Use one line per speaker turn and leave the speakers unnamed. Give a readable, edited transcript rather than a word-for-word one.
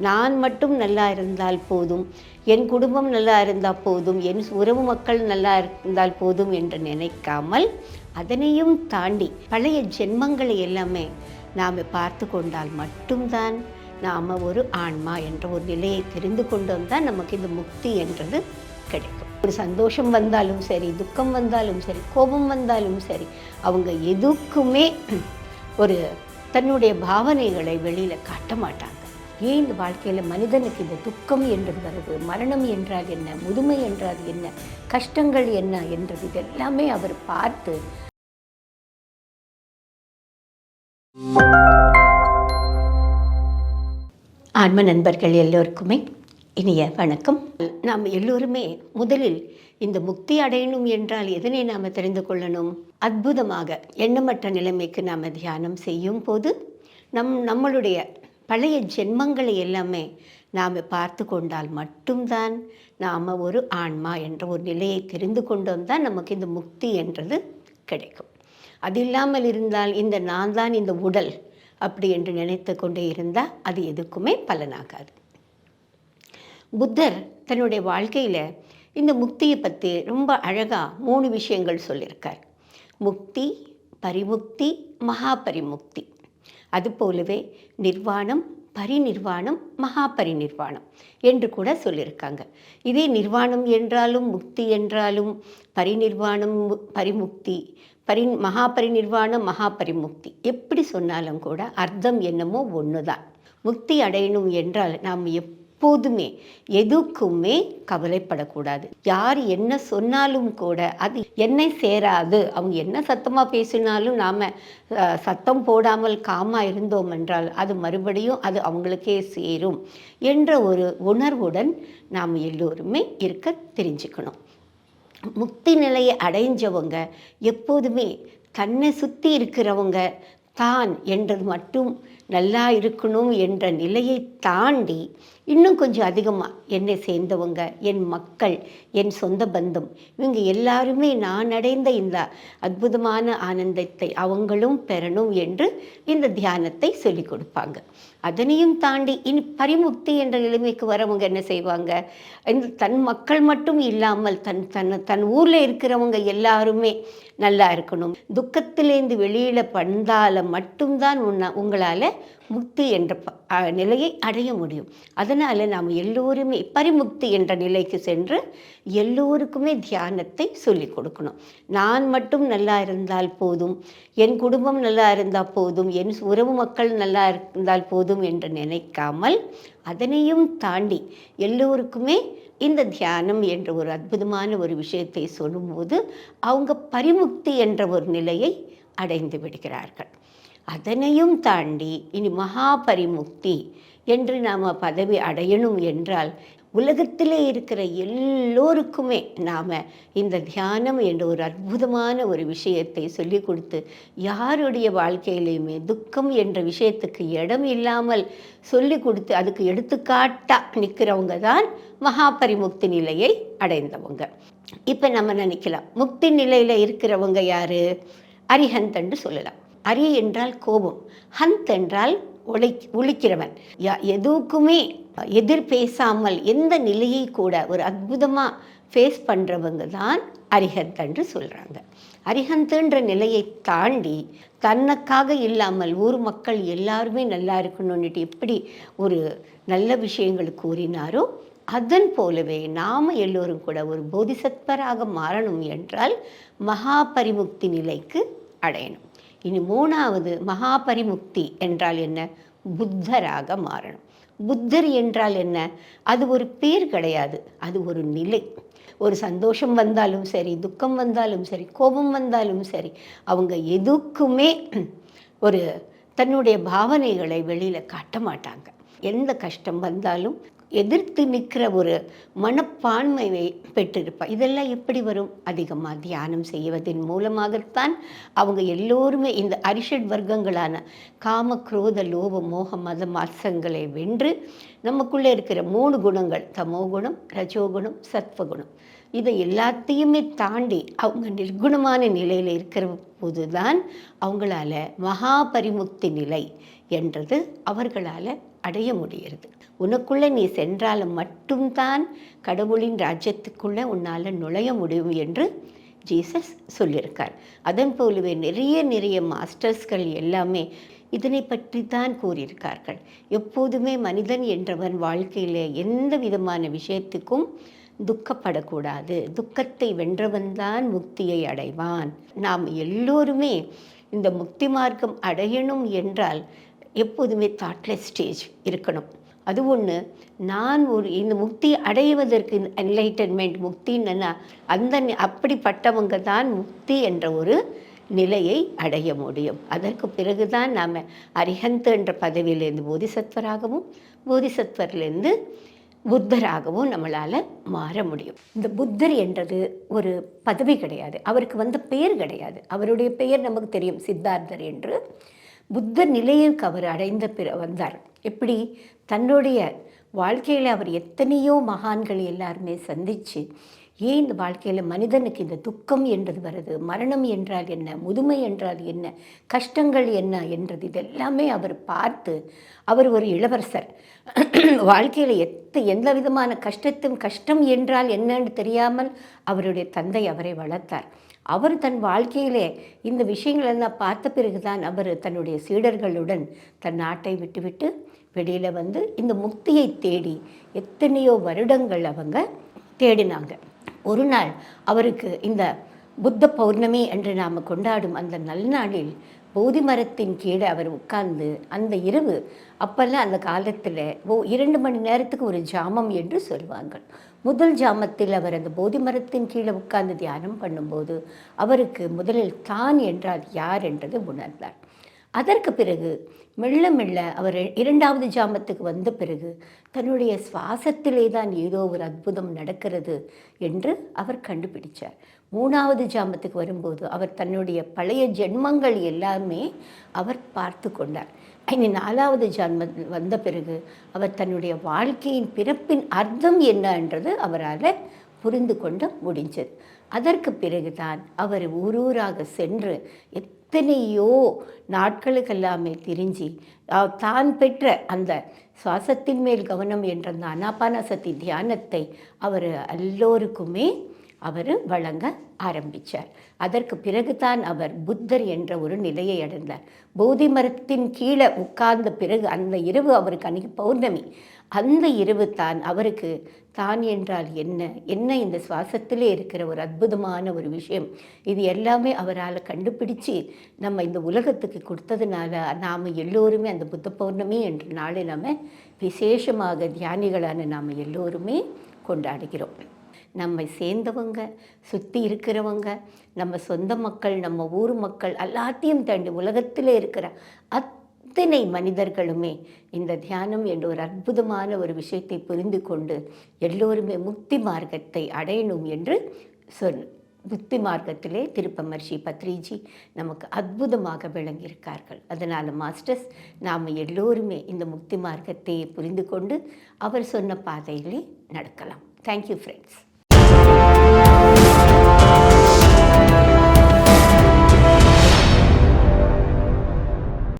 நான் மட்டும் நல்லா இருந்தால் போதும், என் குடும்பம் நல்லா இருந்தால் போதும், என் உறவு மக்கள் நல்லா இருந்தால் போதும் என்று நினைக்காமல் அதனையும் தாண்டி பழைய ஜென்மங்களை எல்லாமே நாம் பார்த்து கொண்டால் மட்டும்தான் நாம் ஒரு ஆன்மா என்ற ஒரு நிலையை தெரிந்து கொண்டோம் தான் நமக்கு இந்த முக்தி என்றது கிடைக்கும். ஒரு சந்தோஷம் வந்தாலும் சரி, துக்கம் வந்தாலும் சரி, கோபம் வந்தாலும் சரி, அவங்க எதுக்குமே ஒரு தன்னுடைய பாவனைகளை வெளியில் காட்ட மாட்டாங்க. ஏன் இந்த வாழ்க்கையில் மனிதனுக்கு இந்த துக்கம் என்றது வருது, மரணம் என்றால் என்ன, முதுமை என்றால் என்ன, கஷ்டங்கள் என்ன என்றது இதெல்லாமே அவர் பார்த்து ஆன்ம நண்பர்கள் எல்லோருக்குமே இனிய வணக்கம். நாம் எல்லோருமே முதலில் இந்த முக்தி அடையணும் என்றால் எதனை நாம் தெரிந்து கொள்ளணும்? அற்புதமாக எண்ணமற்ற நிலைமைக்கு நாம் தியானம் செய்யும் போது நம்மளுடைய பழைய ஜென்மங்களை எல்லாமே நாம் பார்த்து கொண்டால் மட்டும்தான் நாம் ஒரு ஆன்மா என்ற ஒரு நிலையை தெரிந்து கொண்டோம் தான் நமக்கு இந்த முக்தி என்றது கிடைக்கும். அது இல்லாமல் இருந்தால் இந்த நான் தான் இந்த உடல் அப்படி என்று நினைத்து கொண்டே இருந்தால் அது எதுக்குமே பலனாகாது. புத்தர் தன்னுடைய வாழ்க்கையில் இந்த முக்தியை பற்றி ரொம்ப அழகாக 3 விஷயங்கள் சொல்லியிருக்கார். முக்தி, பரிமுக்தி, மகா பரிமுக்தி. அதுபோலவே நிர்வாணம், பரிநிர்வாணம், மகா பரிநிர்வாணம் என்று கூட சொல்லியிருக்காங்க. இதே நிர்வாணம் என்றாலும் முக்தி என்றாலும் பரிநிர்வாணம், பரிமுக்தி, மகா பரிநிர்வாணம், மகா பரிமுக்தி எப்படி சொன்னாலும் கூட அர்த்தம் என்னமோ ஒன்று தான். முக்தி அடையணும் என்றால் நாம் எப்போதுமே எதுக்குமே கவலைப்படக்கூடாது. யார் என்ன சொன்னாலும் கூட அது என்னை சேராது. அவங்க என்ன சத்தமாக பேசினாலும் நாம் சத்தம் போடாமல் காமாக இருந்தோம் என்றால் அது மறுபடியும் அது அவங்களுக்கே சேரும் என்ற ஒரு உணர்வுடன் நாம் எல்லோருமே இருக்க தெரிஞ்சுக்கணும். முக்தி நிலையை அடைஞ்சவங்க எப்போதுமே தன்னை சுற்றி இருக்கிறவங்க தான் என்றது மட்டும் நல்லா இருக்கணும் என்ற நிலையை தாண்டி இன்னும் கொஞ்சம் அதிகமாக என்னை சேர்ந்தவங்க, என் மக்கள், என் சொந்த பந்தம், இவங்க எல்லாருமே நான் அடைந்த இந்த அற்புதமான ஆனந்தத்தை அவங்களும் பெறணும் என்று இந்த தியானத்தை சொல்லிக் கொடுப்பாங்க. அதனையும் தாண்டி இனி பரிமுக்தி என்ற நிலைமைக்கு வரவங்க என்ன செய்வாங்க? இந்த தன் மக்கள் மட்டும் இல்லாமல் தன் ஊரில் இருக்கிறவங்க எல்லாருமே நல்லா இருக்கணும். துக்கத்திலேருந்து வெளியில் வந்தால் மட்டும்தான் உங்களால் முக்தி என்ற நிலையை அடைய முடியும். அதனால் நாம் எல்லோருமே பரிமுக்தி என்ற நிலைக்கு சென்று எல்லோருக்குமே தியானத்தை சொல்லிக் கொடுக்கணும். நான் மட்டும் நல்லா இருந்தால் போதும், என் குடும்பம் நல்லா இருந்தால் போதும், என் உறவு மக்கள் நல்லா இருந்தால் போதும் என்று நினைக்காமல் அதனையும் தாண்டி எல்லோருக்குமே இந்த தியானம் என்ற ஒரு அற்புதமான ஒரு விஷயத்தை சொல்லும்போது அவங்க பரிமுக்தி என்ற ஒரு நிலையை அடைந்து விடுகிறார்கள். அதனையும் தாண்டி இனி மகா பரிமுக்தி என்று நாம் பதவி அடையணும் என்றால் உலகத்திலே இருக்கிற எல்லோருக்குமே நாம் இந்த தியானம் என்ற ஒரு அற்புதமான ஒரு விஷயத்தை சொல்லி கொடுத்து யாருடைய வாழ்க்கையிலையுமே துக்கம் என்ற விஷயத்துக்கு இடம் இல்லாமல் சொல்லி கொடுத்து அதுக்கு எடுத்துக்காட்டாக நிற்கிறவங்க தான் மகா பரிமுக்தி நிலையை அடைந்தவங்க. இப்போ நம்ம நினைக்கலாம் முக்தி நிலையில் இருக்கிறவங்க யார்? அரிஹந்தன்னு சொல்லலாம். அரி என்றால் கோபம், ஹந்த் என்றால் ஒழிக்கிறவன். எதுக்குமே எதிர் பேசாமல் எந்த நிலையை கூட ஒரு அற்புதமாக ஃபேஸ் பண்ணுறவங்க தான் அரிஹந்த் என்று சொல்கிறாங்க. அரிஹந்துன்ற நிலையை தாண்டி தன்னுக்காக இல்லாமல் ஊர் மக்கள் எல்லாருமே நல்லா இருக்கணும்னுட்டு எப்படி ஒரு நல்ல விஷயங்கள் கூறினாரோ அதன் போலவே நாம் எல்லோரும் கூட ஒரு போதிசத்வராக மாறணும் என்றால் மகா பரிமுக்தி நிலைக்கு அடையணும். இனி 3வது மகா பரிமுக்தி என்றால் என்ன? புத்தராக மாறணும். புத்தர் என்றால் என்ன? அது ஒரு பேர் கிடையாது, அது ஒரு நிலை. ஒரு சந்தோஷம் வந்தாலும் சரி, துக்கம் வந்தாலும் சரி, கோபம் வந்தாலும் சரி, அவங்க எதுக்குமே ஒரு தன்னுடைய பாவனைகளை வெளியில் காட்ட மாட்டாங்க. எந்த கஷ்டம் வந்தாலும் எதிர்த்து நிற்கிற ஒரு மனப்பான்மையை பெற்றிருப்பாள். இதெல்லாம் எப்படி வரும்? அதிகமாக தியானம் செய்வதன் மூலமாகத்தான் அவங்க எல்லோருமே இந்த அரிஷட் வர்க்கங்களான காம, குரோத, லோப, மோக, மத, மாசங்களை வென்று நமக்குள்ளே இருக்கிற 3 குணங்கள் தமோகுணம், ரஜோகுணம், சத்வகுணம் இதை எல்லாத்தையுமே தாண்டி அவங்க நிர்குணமான நிலையில் இருக்கிற போது தான் அவங்களால மகா பரிமுக்தி நிலை என்றது அவர்களால் அடைய முடிகிறது. உனக்குள்ளே நீ சென்றால் மட்டும்தான் கடவுளின் ராஜ்யத்துக்குள்ளே உன்னால் நுழைய முடியும் என்று ஜீசஸ் சொல்லியிருக்கார். அதன் போலவே நிறைய மாஸ்டர்ஸ்கள் எல்லாமே இதனை பற்றி தான் கூறியிருக்கார்கள். எப்போதுமே மனிதன் என்றவன் வாழ்க்கையில் எந்த விதமான விஷயத்துக்கும் துக்கப்படக்கூடாது. துக்கத்தை வென்றவன்தான் முக்தியை அடைவான். நாம் எல்லோருமே இந்த முக்தி மார்க்கம் அடையணும் என்றால் எப்போதுமே தாட்லெஸ் ஸ்டேஜ் இருக்கணும். அது ஒன்று. நான் இந்த முக்தி அடைவதற்கு என்லைட்டன்மெண்ட் முக்தின்னா அப்படிப்பட்டவங்க தான் முக்தி என்ற ஒரு நிலையை அடைய முடியும். அதற்கு பிறகுதான் நாம் அரிஹந்த் என்ற பதவியிலேருந்து போதிசத்வராகவும், போதிசத்வரிலேருந்து புத்தராகவும் நம்மளால் மாற முடியும். இந்த புத்தர் என்றது ஒரு பதவி கிடையாது, அவருக்கு வந்த பெயர் கிடையாது. அவருடைய பெயர் நமக்கு தெரியும், சித்தார்த்தர் என்று. புத்தர் நிலையுக்கு அவர் அடைந்த வந்தார். எப்படி? தன்னுடைய வாழ்க்கையில் அவர் எத்தனையோ மகான்கள் எல்லாருமே சந்தித்து, ஏன் இந்த வாழ்க்கையில் மனிதனுக்கு இந்த துக்கம் என்றது வருது, மரணம் என்றால் என்ன, முதுமை என்றால் என்ன, கஷ்டங்கள் என்ன என்றது இதெல்லாமே அவர் பார்த்து, அவர் ஒரு இளவரசர். வாழ்க்கையில் எந்த விதமான கஷ்டம் என்றால் என்னன்னு தெரியாமல் அவருடைய தந்தை அவரை வளர்த்தார். அவர் தன் வாழ்க்கையிலே இந்த விஷயங்களெல்லாம் பார்த்த பிறகுதான் அவர் தன்னுடைய சீடர்களுடன் தன் நாட்டை விட்டுவிட்டு வெளியில் வந்து இந்த முக்தியை தேடி எத்தனையோ வருடங்கள் அவங்க தேடினாங்க. ஒரு நாள் அவருக்கு இந்த புத்த பௌர்ணமி என்று நாம் கொண்டாடும் அந்த நல்நாளில் போதி மரத்தின் கீழே அவர் உட்கார்ந்து அந்த இரவு, அப்போல்லாம் அந்த காலத்தில் 2 மணி நேரத்துக்கு ஒரு ஜாமம் என்று சொல்வார்கள். முதல் ஜாமத்தில் அவர் அந்த போதி மரத்தின் கீழே உட்கார்ந்து தியானம் பண்ணும்போது அவருக்கு முதலில் தான் என்றால் யார் என்றது உணர்ந்தார். அதற்கு பிறகு மெல்ல மெல்ல அவர் 2வது ஜாமத்துக்கு வந்த பிறகு தன்னுடைய சுவாசத்திலே தான் ஏதோ ஒரு அற்புதம் நடக்கிறது என்று அவர் கண்டுபிடிச்சார். 3வது ஜாமத்துக்கு வரும்போது அவர் தன்னுடைய பழைய ஜென்மங்கள் எல்லாமே அவர் பார்த்து கொண்டார். இனி 4வது ஜாமம் வந்த பிறகு அவர் தன்னுடைய வாழ்க்கையின் பிறப்பின் அர்த்தம் என்னன்றது அவரால் புரிந்து கொள்ள முடிஞ்சது. அதற்கு பிறகுதான் அவர் ஊரூராக சென்று எத்தனையோ நாட்களுக்கெல்லாமே திரிஞ்சு தான் பெற்ற அந்த சுவாசத்தின் மேல் கவனம் என்ற அந்த அனாபானசதி தியானத்தை அவர் எல்லோருக்குமே அவர் வழங்க ஆரம்பித்தார். அதற்கு பிறகுதான் அவர் புத்தர் என்ற ஒரு நிலையை அடைந்தார். போதி மரத்தின் கீழே உட்கார்ந்த பிறகு அந்த இரவு அவருக்கு அன்றைக்கி பௌர்ணமி, அந்த இரவு தான் அவருக்கு தான் என்றால் என்ன இந்த சுவாசத்திலே இருக்கிற ஒரு அற்புதமான ஒரு விஷயம், இது எல்லாமே அவரால் கண்டுபிடிச்சு நம்ம இந்த உலகத்துக்கு கொடுத்ததுனால நாம் எல்லோருமே அந்த புத்த பௌர்ணமி என்ற நாளை நம்ம விசேஷமாக தியானிகளான நாம் எல்லோருமே கொண்டாடுகிறோம். நம்மை சேர்ந்தவங்க, சுற்றி இருக்கிறவங்க, நம்ம சொந்த மக்கள், நம்ம ஊர் மக்கள் எல்லாத்தையும் தாண்டி உலகத்தில் இருக்கிற அத்தனை மனிதர்களுமே இந்த தியானம் என்ற ஒரு அற்புதமான ஒரு விஷயத்தை புரிந்து கொண்டு எல்லோருமே முக்தி மார்க்கத்தை அடையணும் என்று முக்தி மார்க்கத்திலே திருப்பமர்ஷி பத்ரிஜி நமக்கு அற்புதமாக விளங்கியிருக்கார்கள். அதனால் மாஸ்டர்ஸ், நாம் எல்லோருமே இந்த முக்தி மார்க்கத்தை புரிந்து கொண்டு அவர் சொன்ன பாதையிலே நடக்கலாம். Thank you friends.